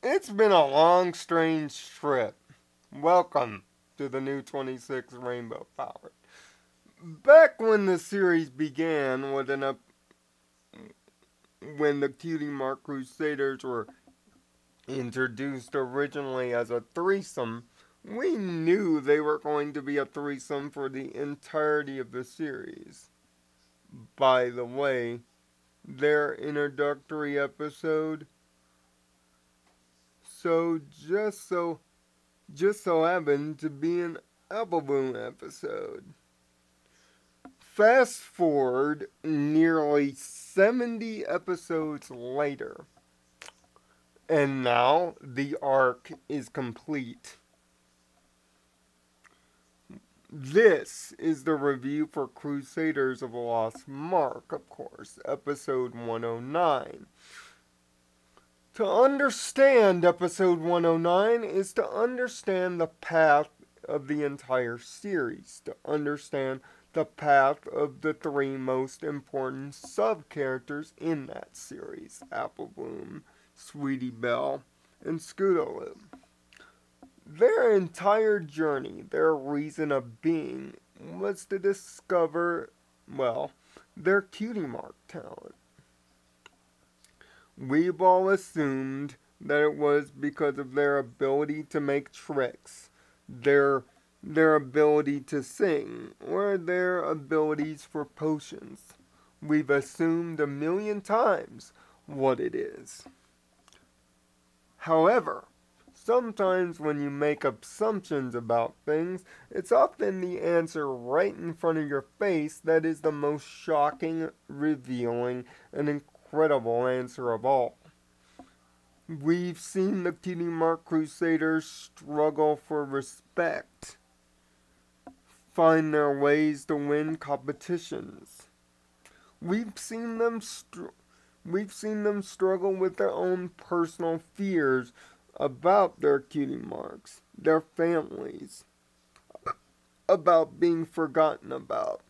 It's been a long, strange trip. Welcome to the new 26 Rainbow Power. Back when the series began when the Cutie Mark Crusaders were introduced originally as a threesome, we knew they were going to be a threesome for the entirety of the series. By the way, their introductory episode so just so just so happened to be an Apple Bloom episode. Fast forward nearly 70 episodes later, and now the arc is complete. This is the review for Crusaders of the Lost Mark, of course, episode 109. To understand episode 109 is to understand the path of the entire series, to understand the path of the three most important sub-characters in that series, Apple Bloom, Sweetie Belle, and Scootaloo. Their entire journey, their reason of being, was to discover, well, their Cutie Mark talent. We've all assumed that it was because of their ability to make tricks, their ability to sing, or their abilities for potions. We've assumed a million times what it is. However, sometimes when you make assumptions about things, it's often the answer right in front of your face that is the most shocking, revealing, and incredible answer of all. We've seen the Cutie Mark Crusaders struggle for respect, find their ways to win competitions. We've seen them struggle with their own personal fears about their cutie marks, their families, about being forgotten about.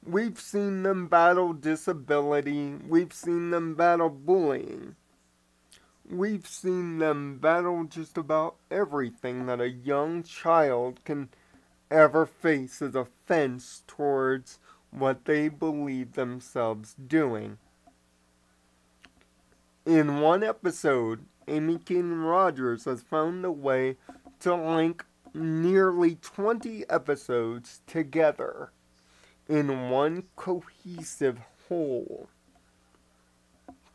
We've seen them battle disability. We've seen them battle bullying. We've seen them battle just about everything that a young child can ever face as a fence towards what they believe themselves doing. In one episode, Amy Keaton Rogers has found a way to link nearly 20 episodes together in one cohesive whole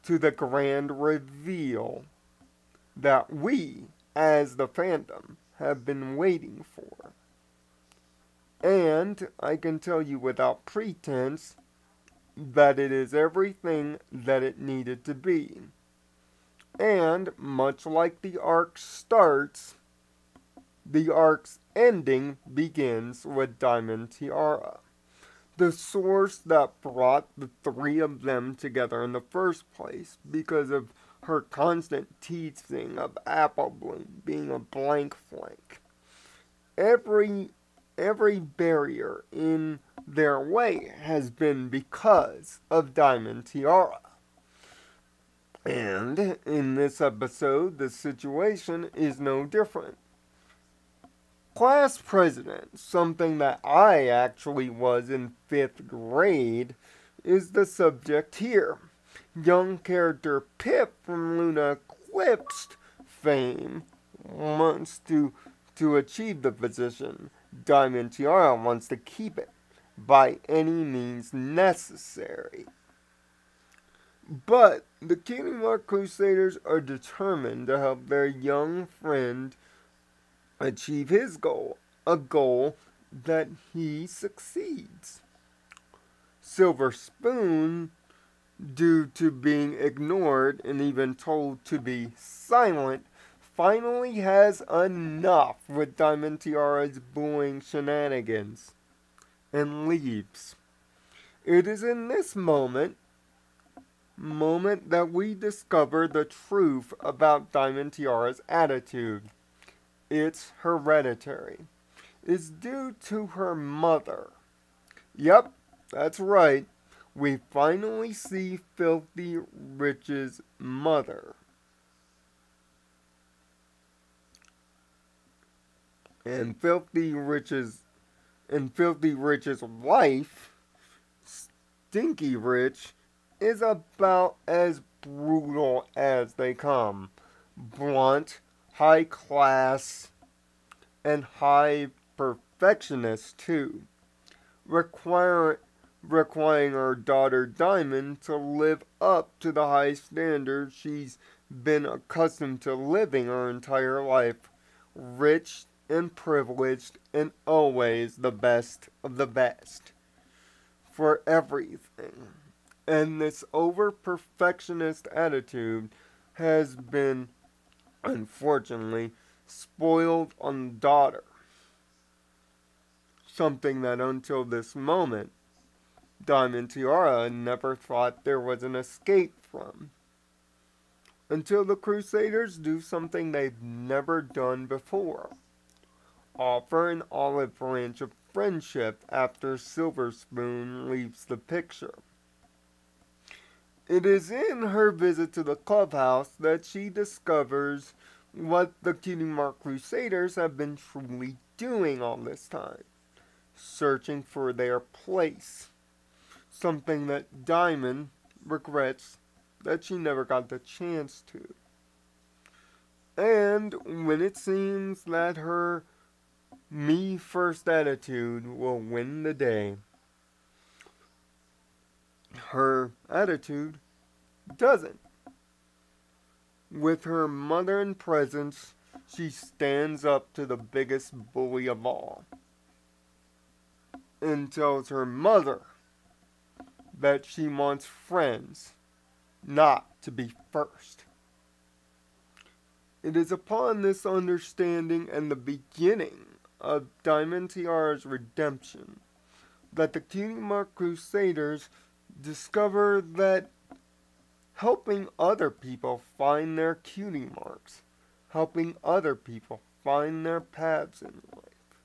to the grand reveal that we, as the fandom, have been waiting for. And I can tell you without pretense that it is everything that it needed to be. And much like the arc starts, the arc's ending begins with Diamond Tiara, the source that brought the three of them together in the first place because of her constant teasing of Apple Bloom being a blank flank. Every barrier in their way has been because of Diamond Tiara. And in this episode, the situation is no different. Class president, something that I actually was in 5th grade, is the subject here. Young character Pip from Luna Eclipsed fame wants to achieve the position. Diamond Tiara wants to keep it by any means necessary. But the Cutie Mark Crusaders are determined to help their young friend achieve his goal, a goal that he succeeds. Silver Spoon, due to being ignored and even told to be silent, finally has enough with Diamond Tiara's bullying shenanigans and leaves. It is in this moment that we discover the truth about Diamond Tiara's attitude. It's hereditary. It's due to her mother. Yep, that's right. We finally see Filthy Rich's mother. And Filthy Rich's wife, Stinky Rich, is about as brutal as they come. Blunt, high class, and high perfectionist too, require, requiring her daughter Diamond to live up to the high standards she's been accustomed to living her entire life, rich and privileged and always the best of the best for everything. And this over perfectionist attitude has been, unfortunately, spoiled on the daughter. Something that until this moment, Diamond Tiara never thought there was an escape from. Until the Crusaders do something they've never done before. Offer an olive branch of friendship after Silver Spoon leaves the picture. It is in her visit to the clubhouse that she discovers what the Cutie Mark Crusaders have been truly doing all this time. Searching for their place. Something that Diamond regrets that she never got the chance to. And when it seems that her me first attitude will win the day, her attitude doesn't. With her mother in presence, she stands up to the biggest bully of all and tells her mother that she wants friends, not to be first. It is upon this understanding and the beginning of Diamond Tiara's redemption that the Cutie Mark Crusaders discover that helping other people find their cutie marks, helping other people find their paths in life,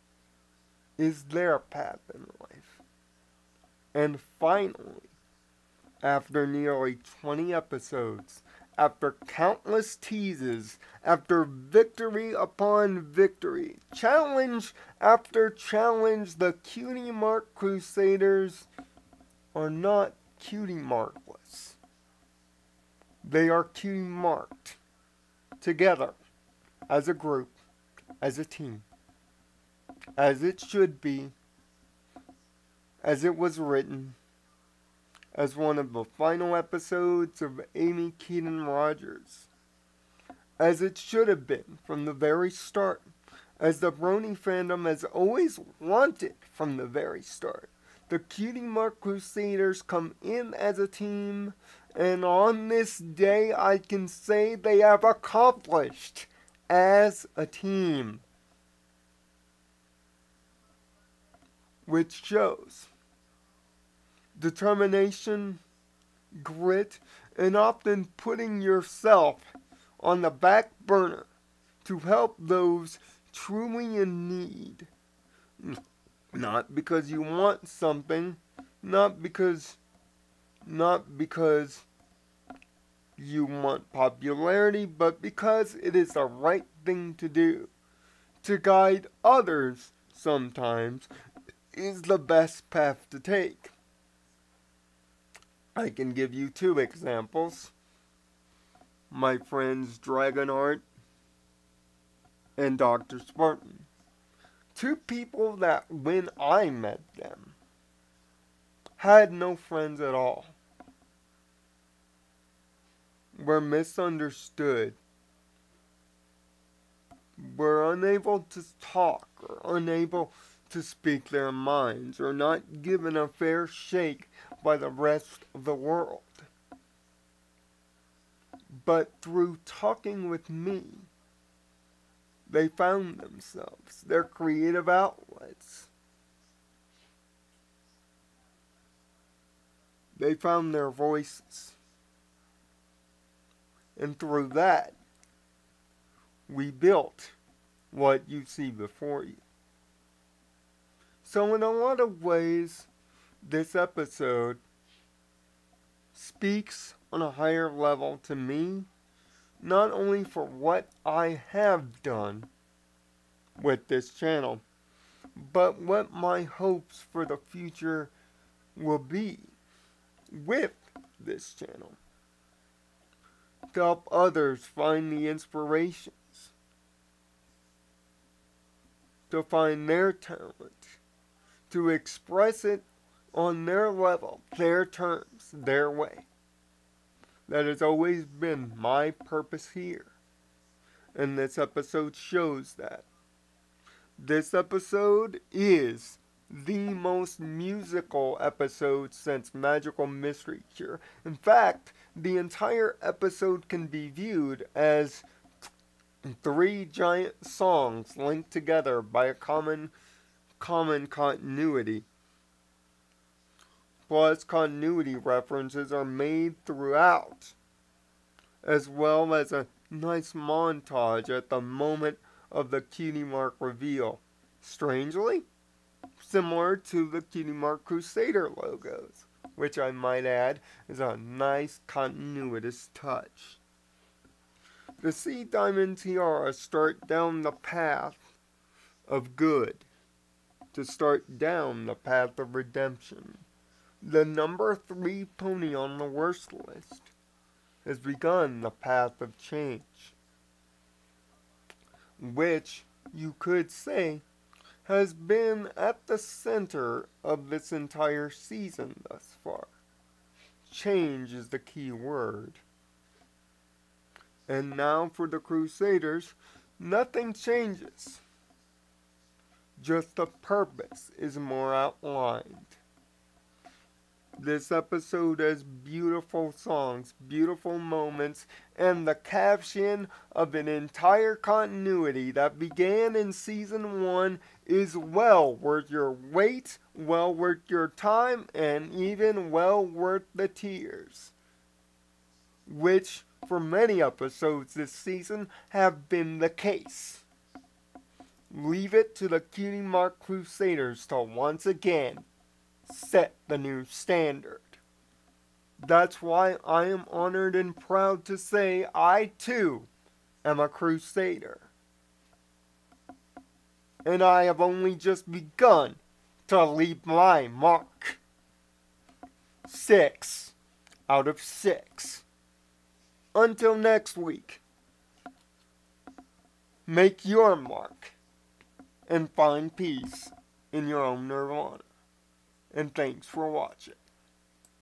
is their path in life. And finally, after nearly 20 episodes, after countless teases, after victory upon victory, challenge after challenge, the Cutie Mark Crusaders are not cutie markless. They are cutie marked together as a group, as a team, as it should be, as it was written, as one of the final episodes of Amy Keaton Rogers, as it should have been from the very start, as the Brony fandom has always wanted from the very start. The Cutie Mark Crusaders come in as a team, and on this day I can say they have accomplished as a team. Which shows determination, grit, and often putting yourself on the back burner to help those truly in need. Not because you want something, not because you want popularity, but because it is the right thing to do. To guide others sometimes is the best path to take. I can give you two examples. My friends Dragonheart and Dr. Spartan. Two people that when I met them had no friends at all. Were misunderstood. Were unable to talk or unable to speak their minds or not given a fair shake by the rest of the world. But through talking with me, they found themselves, their creative outlets. They found their voices. And through that, we built what you see before you. So in a lot of ways, this episode speaks on a higher level to me, not only for what I have done, with this channel, but what my hopes for the future will be with this channel. To help others find the inspirations, to find their talent, to express it on their level, their terms, their way. That has always been my purpose here. And this episode shows that. This episode is the most musical episode since Magical Mystery Cure. In fact, the entire episode can be viewed as 3 giant songs linked together by a common continuity. Plus, continuity references are made throughout, as well as a nice montage at the moment of the Cutie Mark reveal. Strangely, similar to the Cutie Mark Crusader logos, which I might add is a nice continuous touch. The Sea Diamond Tiara start down the path of good, to start down the path of redemption. The number 3 pony on the worst list has begun the path of change, which you could say has been at the center of this entire season thus far. Change is the key word. And now for the Crusaders, nothing changes. Just the purpose is more outlined. This episode has beautiful songs, beautiful moments, and the caption of an entire continuity that began in Season 1 is well worth your wait, well worth your time, and even well worth the tears. Which, for many episodes this season, have been the case. Leave it to the Cutie Mark Crusaders to once again set the new standard. That's why I am honored and proud to say I too am a Crusader. And I have only just begun to leave my mark. 6 out of 6. Until next week, make your mark and find peace in your own nirvana. And thanks for watching.